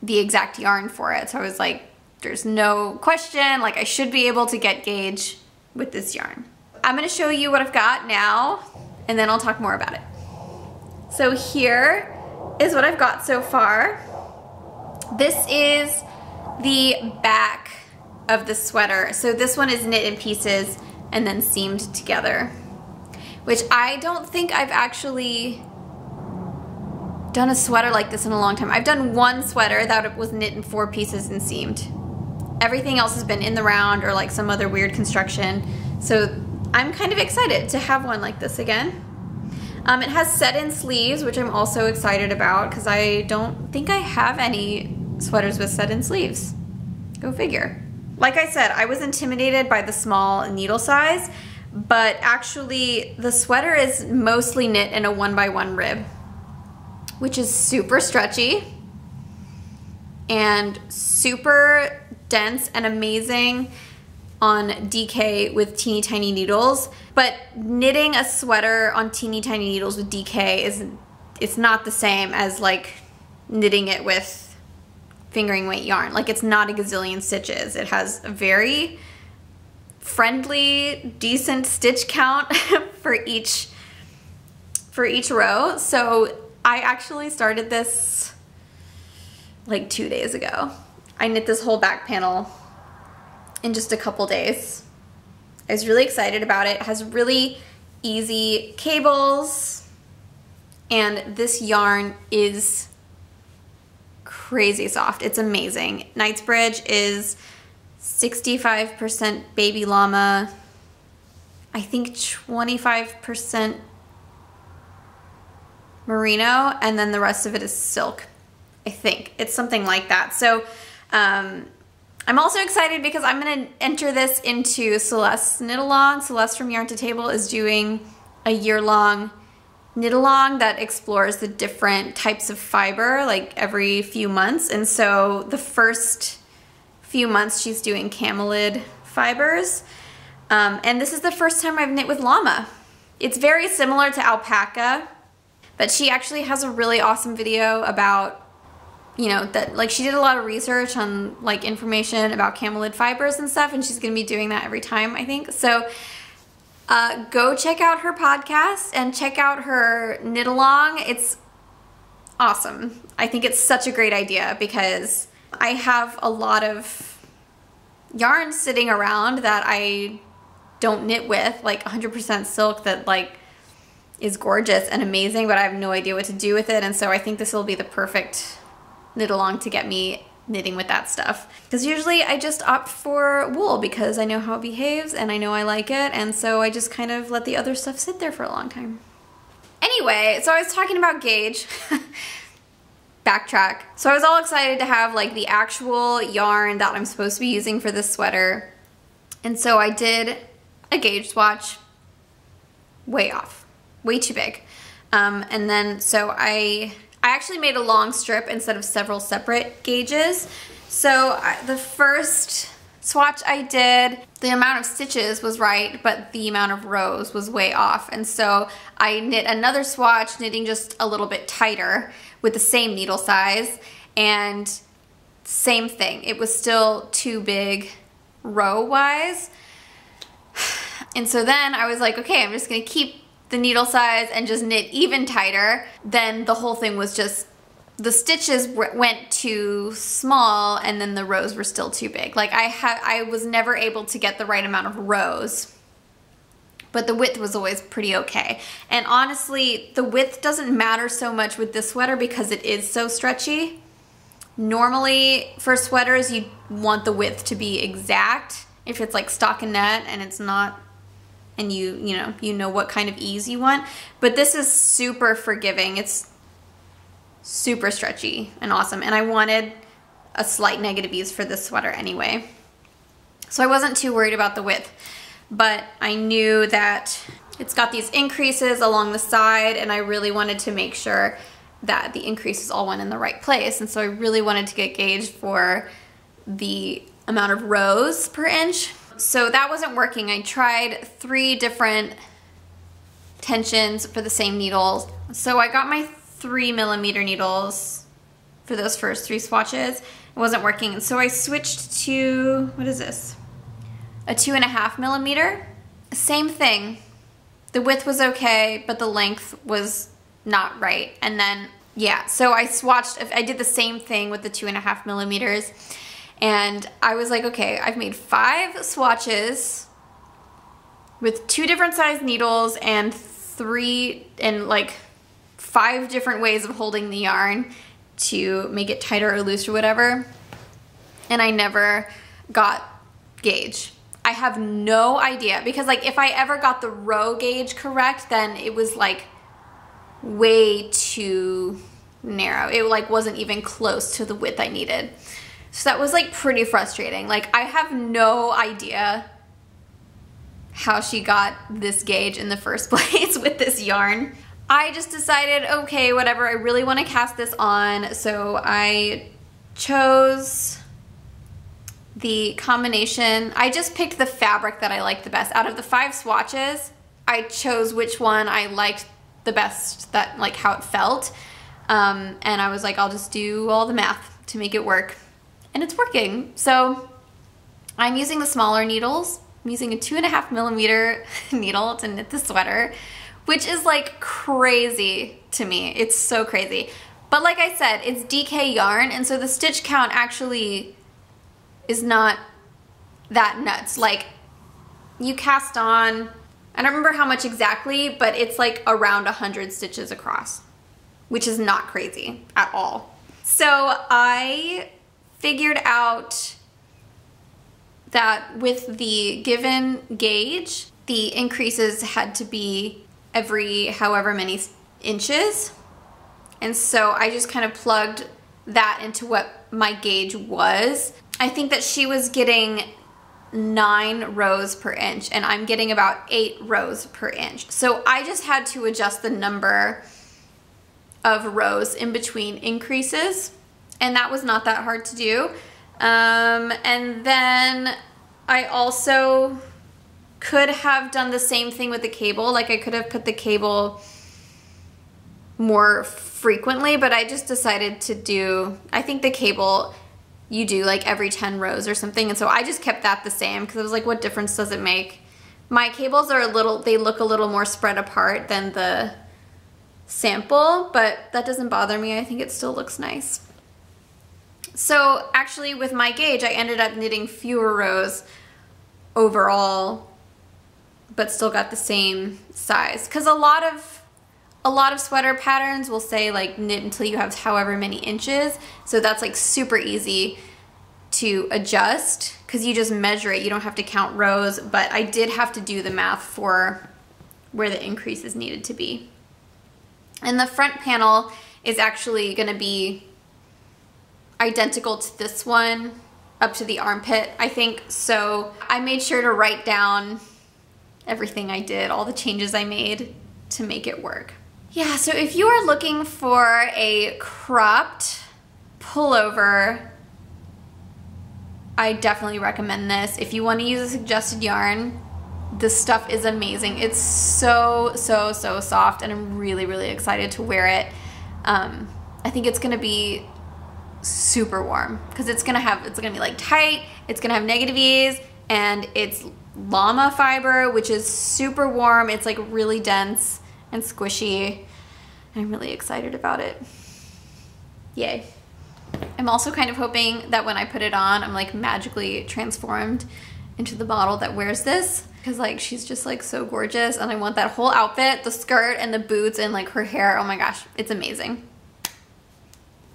the exact yarn for it. So I was like, there's no question, like I should be able to get gauge with this yarn. I'm gonna show you what I've got now, and then I'll talk more about it. So here is what I've got so far. This is the back of the sweater. So this one is knit in pieces and then seamed together, which I don't think I've actually done a sweater like this in a long time. I've done one sweater that was knit in 4 pieces and seamed. Everything else has been in the round or like some other weird construction. So I'm kind of excited to have one like this again. It has set-in sleeves, which I'm also excited about because I don't think I have any sweaters with set-in sleeves. Go figure. Like I said, I was intimidated by the small needle size, but actually the sweater is mostly knit in a 1x1 rib, which is super stretchy and super dense and amazing on DK with teeny tiny needles. But knitting a sweater on teeny tiny needles with DK it's not the same as like knitting it with fingering weight yarn. Like, it's not a gazillion stitches. It has a very friendly, decent stitch count for each row. So I actually started this like 2 days ago. I knit this whole back panel in just a couple days. I was really excited about it. It has really easy cables, and this yarn is crazy soft. It's amazing. Knightsbridge is 65% baby llama, I think 25% merino, and then the rest of it is silk. I think it's something like that. So I'm also excited because I'm gonna enter this into Celeste's knit along. Celeste from Yarn to Table is doing a year-long knit along that explores the different types of fiber like every few months. And so the first few months she's doing camelid fibers. And this is the first time I've knit with llama. It's very similar to alpaca, but she actually has a really awesome video about, you know, that like she did a lot of research on like information about camelid fibers and stuff, and she's gonna be doing that every time, I think. So go check out her podcast and check out her knit along. It's awesome. I think it's such a great idea because I have a lot of yarn sitting around that I don't knit with, like 100% silk that like is gorgeous and amazing, but I have no idea what to do with it. And so I think this will be the perfect knit along to get me knitting with that stuff. Because usually I just opt for wool because I know how it behaves and I know I like it, and so I just kind of let the other stuff sit there for a long time. Anyway, so I was talking about gauge. Backtrack. So I was all excited to have like the actual yarn that I'm supposed to be using for this sweater. And so I did a gauge swatch, way off, way too big. And then so I actually made a long strip instead of several separate gauges. So the first swatch I did, the amount of stitches was right, but the amount of rows was way off. And so I knit another swatch, knitting just a little bit tighter with the same needle size, and same thing. It was still too big row-wise. And so then I was like, okay, I'm just gonna keep the needle size and just knit even tighter. Then the whole thing was just, the stitches went too small and then the rows were still too big. Like I was never able to get the right amount of rows, but the width was always pretty okay. And honestly, the width doesn't matter so much with this sweater because it is so stretchy. Normally for sweaters, you want the width to be exact if it's like stockinette and it's not, and you know what kind of ease you want. But this is super forgiving. It's super stretchy and awesome. And I wanted a slight negative ease for this sweater anyway. So I wasn't too worried about the width, but I knew that it's got these increases along the side, and I really wanted to make sure that the increases all went in the right place. And so I really wanted to get gauged for the amount of rows per inch. So that wasn't working. I tried 3 different tensions for the same needles. So I got my 3mm needles for those first 3 swatches. It wasn't working. And so I switched to, what is this? A 2.5mm. Same thing. The width was okay, but the length was not right. And then, yeah, so I swatched, I did the same thing with the 2.5mm. And I was like, okay, I've made 5 swatches with 2 different size needles and 5 different ways of holding the yarn to make it tighter or loose or whatever. And I never got gauge. I have no idea, because like if I ever got the row gauge correct, then it was like way too narrow. It like wasn't even close to the width I needed. So that was like pretty frustrating. Like I have no idea how she got this gauge in the first place with this yarn. I just decided, okay, whatever, I really want to cast this on. So I chose the combination. I just picked the fabric that I liked the best. Out of the 5 swatches, I chose which one I liked the best, that like how it felt. And I was like, I'll just do all the math to make it work. And it's working. So I'm using the smaller needles. I'm using a 2.5mm needle to knit the sweater, which is like crazy to me. It's so crazy. But like I said, it's DK yarn, and so the stitch count actually is not that nuts. Like you cast on, I don't remember how much exactly, but it's like around 100 stitches across, which is not crazy at all. So I figured out that with the given gauge, the increases had to be every however many inches. And so I just kind of plugged that into what my gauge was. I think that she was getting 9 rows per inch and I'm getting about 8 rows per inch. So I just had to adjust the number of rows in between increases, and that was not that hard to do. And then I also could have done the same thing with the cable. Like I could have put the cable more frequently, but I just decided to do, I think the cable you do like every 10 rows or something, and so I just kept that the same because I was like, what difference does it make? My cables are they look a little more spread apart than the sample, but that doesn't bother me. I think it still looks nice. So actually with my gauge, I ended up knitting fewer rows overall, but still got the same size. Because a lot of sweater patterns will say like knit until you have however many inches. So that's like super easy to adjust because you just measure it. You don't have to count rows, but I did have to do the math for where the increases needed to be. And the front panel is actually going to be identical to this one up to the armpit, I think. So I made sure to write down everything I did, all the changes I made to make it work. Yeah, so if you are looking for a cropped pullover, I definitely recommend this. If you want to use a suggested yarn, this stuff is amazing. It's so soft, and I'm really excited to wear it. I think it's gonna be super warm because it's gonna be like tight, it's gonna have negative ease, and it's llama fiber, which is super warm. It's like really dense and squishy. I'm really excited about it. Yay. I'm also kind of hoping that when I put it on, I'm like magically transformed into the model that wears this, because like she's just like so gorgeous, and I want that whole outfit, the skirt and the boots and like her hair. Oh my gosh, it's amazing.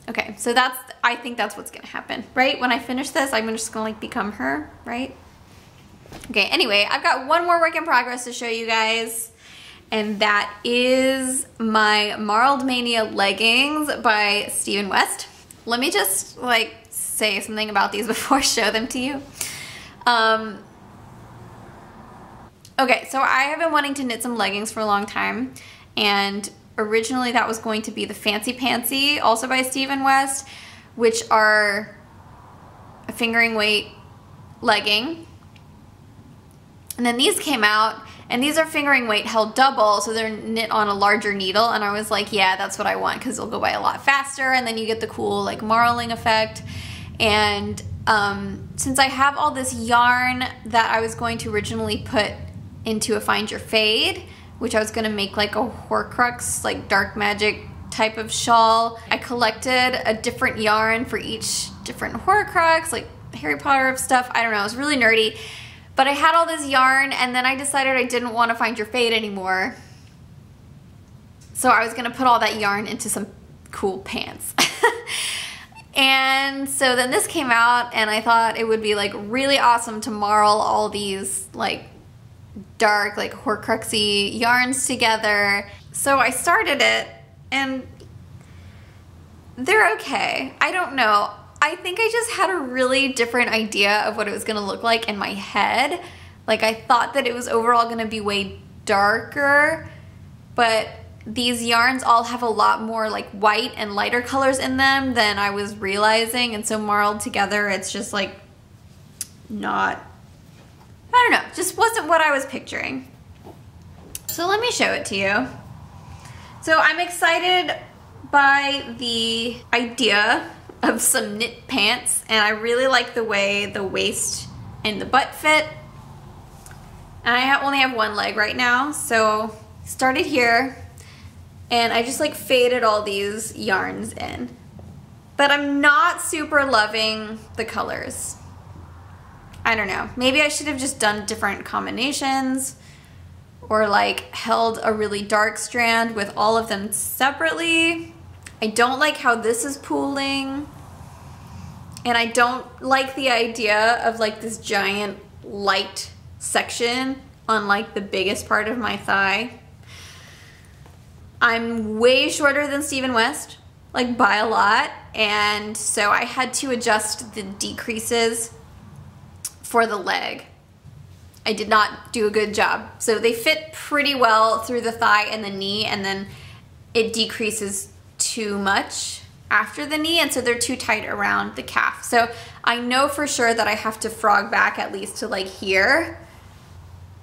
Okay, so I think that's what's gonna happen, right? When I finish this, I'm just gonna like become her, right? Okay, anyway, I've got one more work in progress to show you guys, and that is my Marled Mania Leggings by Stephen West. Let me just like say something about these before I show them to you. Okay, so I have been wanting to knit some leggings for a long time, and originally that was going to be the Fancy Pantsy, also by Stephen West, which are a fingering weight legging. And then these came out, and these are fingering weight held double, so they're knit on a larger needle, and I was like, yeah, that's what I want, because it'll go by a lot faster, and then you get the cool like marling effect. And since I have all this yarn that I was going to originally put into a Find Your Fade, which I was gonna make like a Horcrux, like dark magic type of shawl, I collected a different yarn for each different Horcrux, like Harry Potter stuff. I don't know, it was really nerdy. But I had all this yarn, and then I decided I didn't want to Find Your Fade anymore. So I was gonna put all that yarn into some cool pants. And so then this came out, and I thought it would be like really awesome to marl all these like dark, like Horcruxy yarns together. So I started it, and they're okay. I don't know. I think I just had a really different idea of what it was gonna look like in my head. Like I thought that it was overall gonna be way darker, but these yarns all have a lot more like white and lighter colors in them than I was realizing, and so marled together, it's just like not, I don't know, just wasn't what I was picturing. So let me show it to you. So I'm excited by the idea of some knit pants, and I really like the way the waist and the butt fit. And I only have one leg right now, so started here, and I just like faded all these yarns in. But I'm not super loving the colors. I don't know, maybe I should have just done different combinations, or like held a really dark strand with all of them separately. I don't like how this is pooling, and I don't like the idea of like this giant light section on like the biggest part of my thigh. I'm way shorter than Stephen West, like by a lot, and so I had to adjust the decreases for the leg. I did not do a good job. So they fit pretty well through the thigh and the knee, and then it decreases too much after the knee, and so they're too tight around the calf. So I know for sure that I have to frog back at least to like here.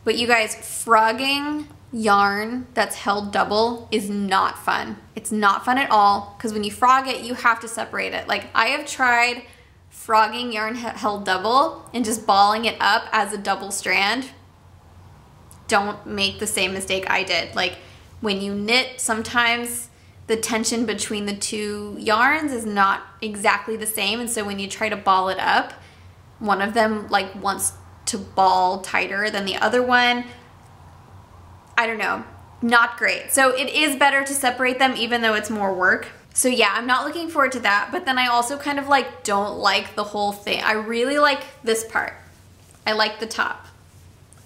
But you guys, frogging yarn that's held double is not fun. It's not fun at all, because when you frog it, you have to separate it. Like, I have tried frogging yarn held double and just balling it up as a double strand. Don't make the same mistake I did. Like, when you knit, sometimes the tension between the two yarns is not exactly the same, and so when you try to ball it up, one of them like wants to ball tighter than the other one. I don't know, not great. So it is better to separate them, even though it's more work. So yeah, I'm not looking forward to that, but then I also kind of like don't like the whole thing. I really like this part. I like the top.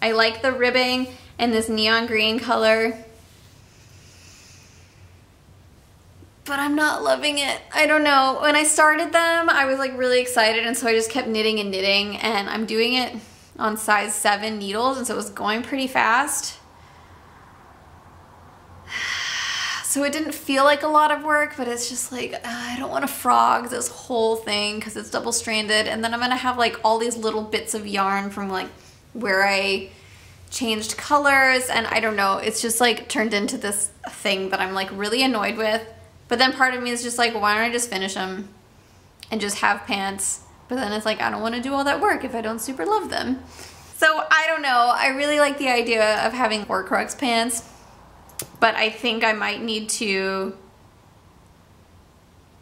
I like the ribbing and this neon green color, but I'm not loving it. I don't know. When I started them, I was like really excited, and so I just kept knitting and knitting, and I'm doing it on size 7 needles, and so it was going pretty fast. So it didn't feel like a lot of work, but it's just like, I don't want to frog this whole thing because it's double stranded, and then I'm gonna have like all these little bits of yarn from like where I changed colors, and I don't know, it's just like turned into this thing that I'm like really annoyed with. But then part of me is just like, why don't I just finish them and just have pants? But then it's like, I don't want to do all that work if I don't super love them. So I don't know, I really like the idea of having Horcrux pants, but I think I might need to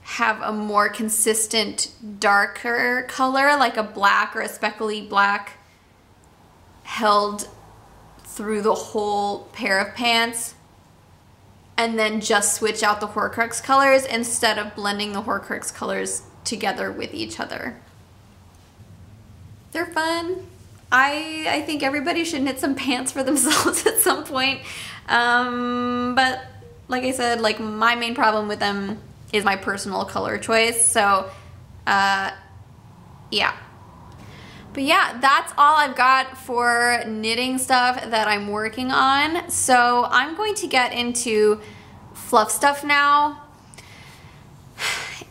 have a more consistent darker color, like a black or a speckly black held through the whole pair of pants, and then just switch out the Horcrux colors instead of blending the Horcrux colors together with each other. They're fun. I think everybody should knit some pants for themselves at some point. But like I said, like my main problem with them is my personal color choice. So yeah. But yeah, that's all I've got for knitting stuff that I'm working on. So I'm going to get into fluff stuff now.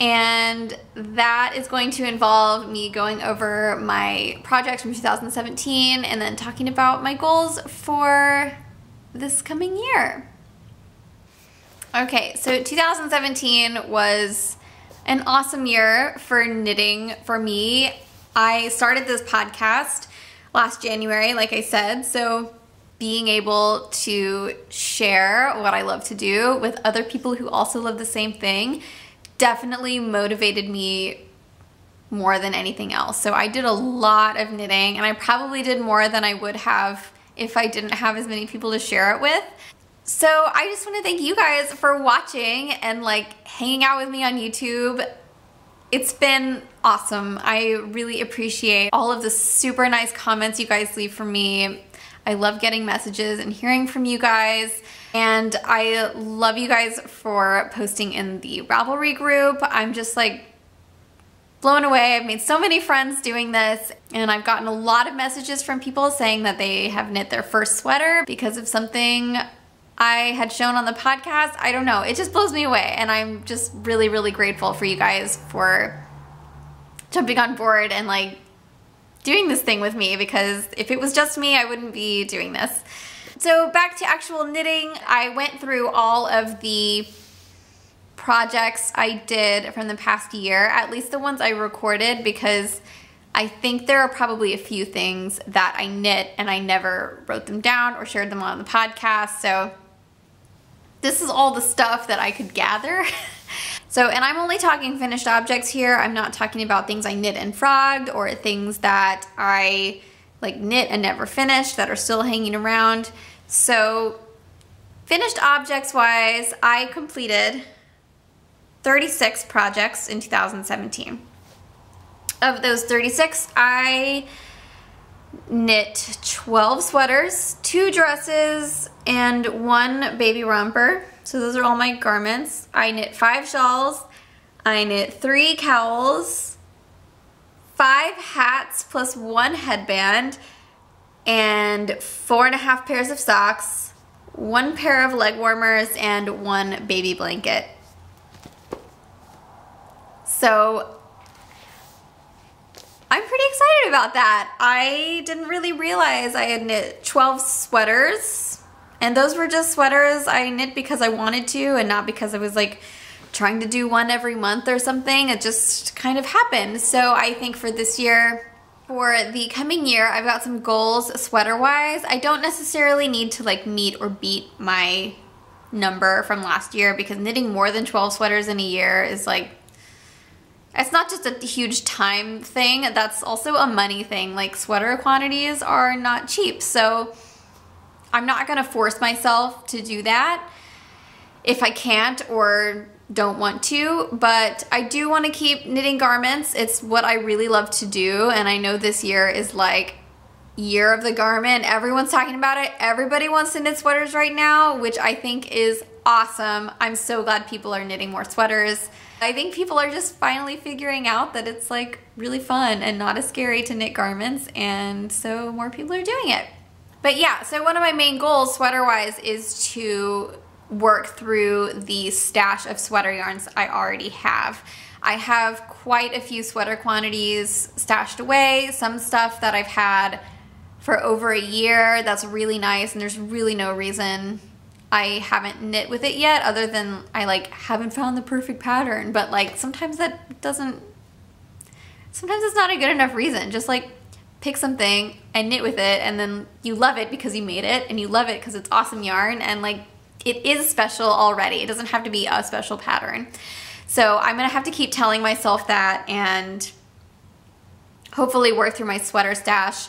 And that is going to involve me going over my projects from 2017 and then talking about my goals for this coming year. Okay, so 2017 was an awesome year for knitting for me. I started this podcast last January, like I said, so being able to share what I love to do with other people who also love the same thing definitely motivated me more than anything else. So I did a lot of knitting, and I probably did more than I would have if I didn't have as many people to share it with. So I just want to thank you guys for watching and like hanging out with me on YouTube. It's been awesome. I really appreciate all of the super nice comments you guys leave for me. I love getting messages and hearing from you guys. And I love you guys for posting in the Ravelry group. I'm just like blown away. I've made so many friends doing this, and I've gotten a lot of messages from people saying that they have knit their first sweater because of something I had shown on the podcast. I don't know, it just blows me away, and I'm just really, really grateful for you guys for jumping on board and like doing this thing with me, because if it was just me, I wouldn't be doing this. So back to actual knitting, I went through all of the projects I did from the past year, at least the ones I recorded, because I think there are probably a few things that I knit and I never wrote them down or shared them on the podcast. So this is all the stuff that I could gather. So, and I'm only talking finished objects here. I'm not talking about things I knit and frogged or things that I like knit and never finished that are still hanging around. So finished objects wise, I completed 36 projects in 2017. Of those 36, I knit 12 sweaters, 2 dresses, and 1 baby romper. So those are all my garments. I knit 5 shawls, I knit 3 cowls, 5 hats plus 1 headband, and 4.5 pairs of socks, 1 pair of leg warmers, and 1 baby blanket. So I'm pretty excited about that. I didn't really realize I had knit 12 sweaters, and those were just sweaters I knit because I wanted to and not because I was like trying to do one every month or something. It just kind of happened. So I think for this year, for the coming year, I've got some goals sweater-wise. I don't necessarily need to like meet or beat my number from last year, because knitting more than 12 sweaters in a year is like, it's not just a huge time thing, that's also a money thing. Like, sweater quantities are not cheap, so I'm not gonna force myself to do that if I can't or don't want to, but I do want to keep knitting garments. It's what I really love to do, and I know this year is like year of the garment. Everyone's talking about it. Everybody wants to knit sweaters right now, which I think is awesome. I'm so glad people are knitting more sweaters. I think people are just finally figuring out that it's like really fun and not as scary to knit garments, and so more people are doing it. But yeah, so one of my main goals sweater-wise is to work through the stash of sweater yarns I already have. I have quite a few sweater quantities stashed away, some stuff that I've had for over a year that's really nice, and there's really no reason I haven't knit with it yet, other than I like haven't found the perfect pattern. But like sometimes that doesn't, sometimes it's not a good enough reason. Just like pick something and knit with it, and then you love it because you made it, and you love it because it's awesome yarn, and like it is special already. It doesn't have to be a special pattern. So I'm gonna have to keep telling myself that, and hopefully work through my sweater stash,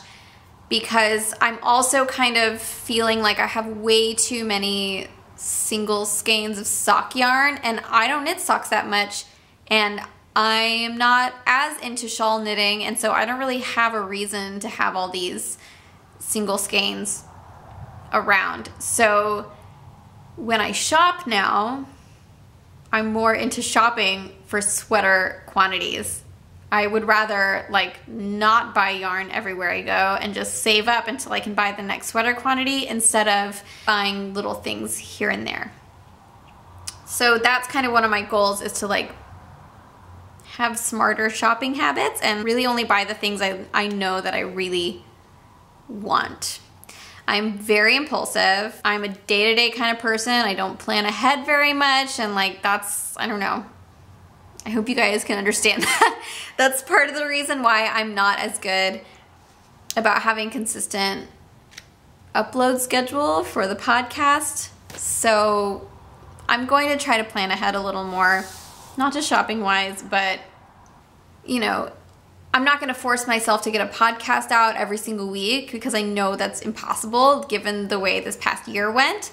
because I'm also kind of feeling like I have way too many single skeins of sock yarn, and I don't knit socks that much, and I am not as into shawl knitting, and so I don't really have a reason to have all these single skeins around. So when I shop now, I'm more into shopping for sweater quantities. I would rather like not buy yarn everywhere I go and just save up until I can buy the next sweater quantity, instead of buying little things here and there. So that's kind of one of my goals, is to like have smarter shopping habits and really only buy the things I know that I really want. I'm very impulsive. I'm a day-to-day kind of person. I don't plan ahead very much, and like that's, I don't know. I hope you guys can understand that. That's part of the reason why I'm not as good about having consistent upload schedule for the podcast. So I'm going to try to plan ahead a little more, not just shopping wise, but you know, I'm not going to force myself to get a podcast out every single week, because I know that's impossible given the way this past year went.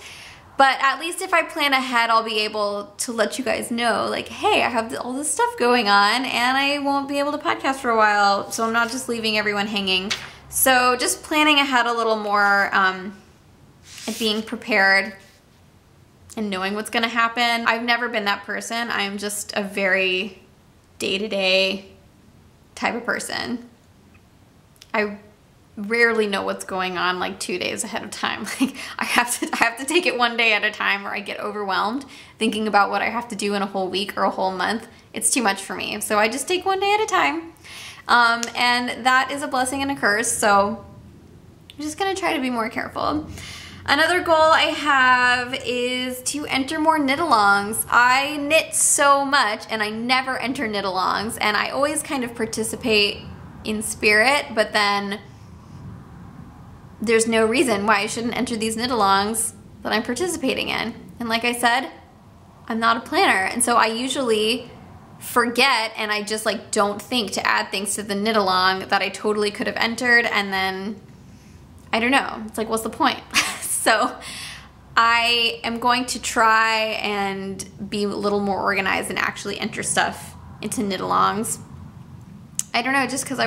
But at least if I plan ahead, I'll be able to let you guys know, like, hey, I have all this stuff going on and I won't be able to podcast for a while, so I'm not just leaving everyone hanging. So just planning ahead a little more, and being prepared and knowing what's gonna happen. I've never been that person. I'm just a very day-to-day type of person. I rarely know what's going on like 2 days ahead of time. Like I have to take it one day at a time, or I get overwhelmed thinking about what I have to do in a whole week or a whole month. It's too much for me. So I just take one day at a time. And that is a blessing and a curse. So I'm just gonna try to be more careful. Another goal I have is to enter more knit-alongs. I knit so much and I never enter knit-alongs, and I always kind of participate in spirit, but then there's no reason why I shouldn't enter these knit-alongs that I'm participating in. And like I said, I'm not a planner, and so I usually forget, and I just like don't think to add things to the knit-along that I totally could have entered, and then I don't know, it's like, what's the point? So I am going to try and be a little more organized and actually enter stuff into knit-alongs. I don't know, just because I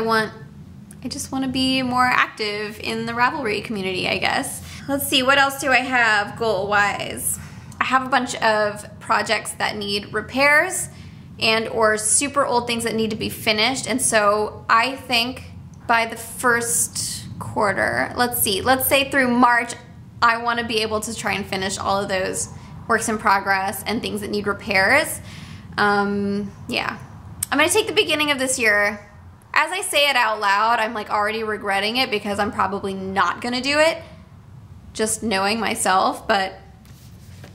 just want to be more active in the Ravelry community, I guess. Let's see, what else do I have goal-wise? I have a bunch of projects that need repairs and or super old things that need to be finished. And so I think by the first quarter, let's say through March, I want to be able to try and finish all of those works in progress and things that need repairs. Yeah. I'm going to take the beginning of this year. As I say it out loud, I'm like already regretting it because I'm probably not going to do it, just knowing myself, but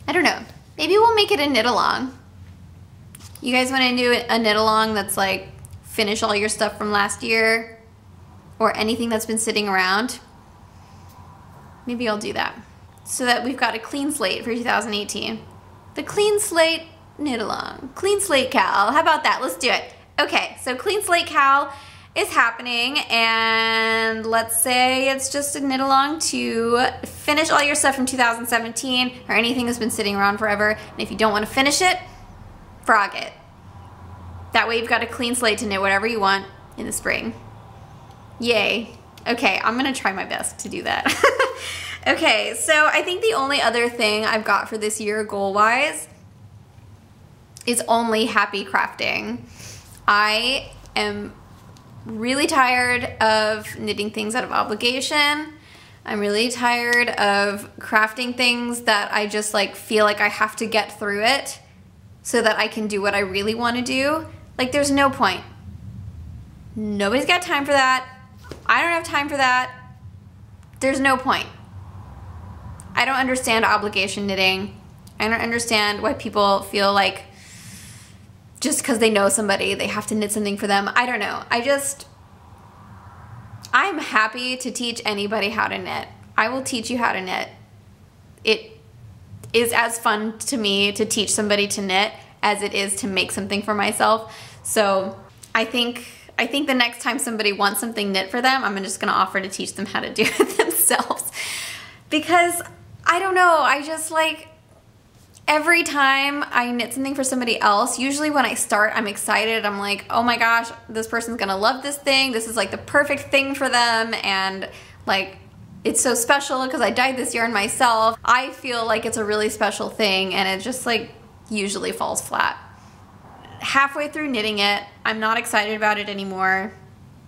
I don't know. Maybe we'll make it a knit along. You guys want to do a knit along that's like finish all your stuff from last year or anything that's been sitting around? Maybe I'll do that so that we've got a clean slate for 2018. The clean slate knit along. Clean slate Cal. How about that? Let's do it. Okay, so clean slate Cal is happening, and let's say it's just a knit along to finish all your stuff from 2017 or anything that's been sitting around forever. And if you don't want to finish it, frog it. That way you've got a clean slate to knit whatever you want in the spring. Yay. Okay, I'm gonna try my best to do that. Okay, so I think the only other thing I've got for this year goal-wise is only happy crafting. I am really tired of knitting things out of obligation. I'm really tired of crafting things that I just like feel like I have to get through it so that I can do what I really want to do. Like, there's no point. Nobody's got time for that. I don't have time for that. There's no point. I don't understand obligation knitting. I don't understand why people feel like just because they know somebody, they have to knit something for them. I don't know. I'm happy to teach anybody how to knit. I will teach you how to knit. It is as fun to me to teach somebody to knit as it is to make something for myself. So I think the next time somebody wants something knit for them, I'm just gonna offer to teach them how to do it themselves. Because I don't know, I just like, every time I knit something for somebody else, usually when I start, I'm excited. I'm like, oh my gosh, this person's gonna love this thing. This is like the perfect thing for them. And like, it's so special because I dyed this yarn myself. I feel like it's a really special thing, and it just like usually falls flat. Halfway through knitting it, I'm not excited about it anymore.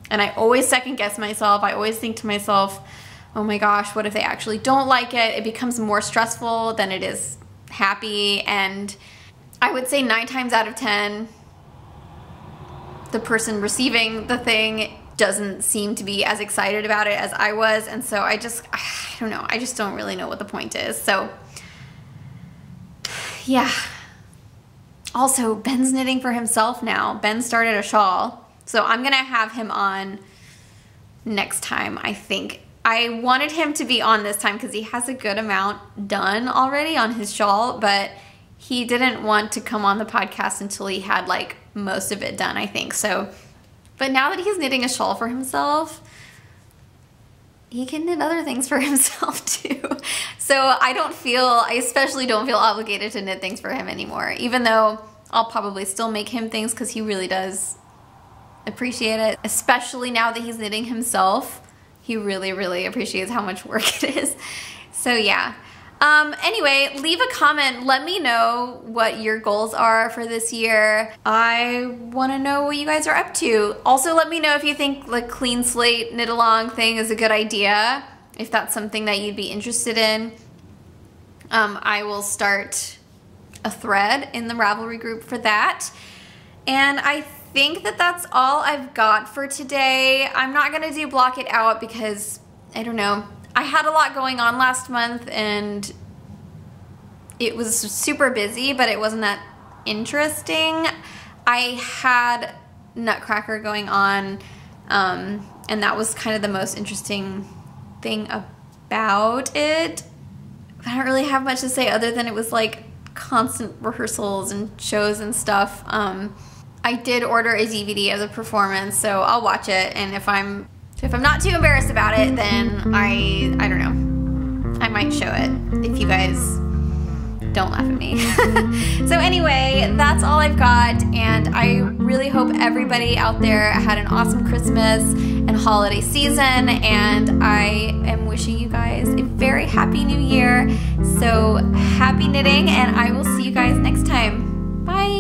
And I always second guess myself. I always think to myself, oh my gosh, what if they actually don't like it? It becomes more stressful than it is happy. And I would say 9 times out of 10, the person receiving the thing doesn't seem to be as excited about it as I was. And so I don't know, I just don't really know what the point is. So yeah. Also, Ben's knitting for himself now. Ben started a shawl. So I'm gonna have him on next time, I think. I wanted him to be on this time because he has a good amount done already on his shawl, but he didn't want to come on the podcast until he had like most of it done, I think. So, but now that he's knitting a shawl for himself, he can knit other things for himself too. So I especially don't feel obligated to knit things for him anymore, even though I'll probably still make him things because he really does appreciate it, especially now that he's knitting himself. He really, really appreciates how much work it is. So yeah. Anyway, leave a comment. Let me know what your goals are for this year. I want to know what you guys are up to. Also, let me know if you think the clean slate knit along thing is a good idea, if that's something that you'd be interested in. I will start a thread in the Ravelry group for that. And I think that that's all I've got for today. I'm not gonna do block it out because I don't know. I had a lot going on last month and it was super busy, but it wasn't that interesting. I had Nutcracker going on, and that was kind of the most interesting thing about it. But I don't really have much to say other than it was like constant rehearsals and shows and stuff. I did order a DVD of the performance, so I'll watch it, and if I'm not too embarrassed about it, then I don't know, I might show it if you guys Don't laugh at me. So anyway, that's all I've got, and I really hope everybody out there had an awesome Christmas and holiday season, and I am wishing you guys a very happy new year. So happy knitting, and I will see you guys next time. Bye.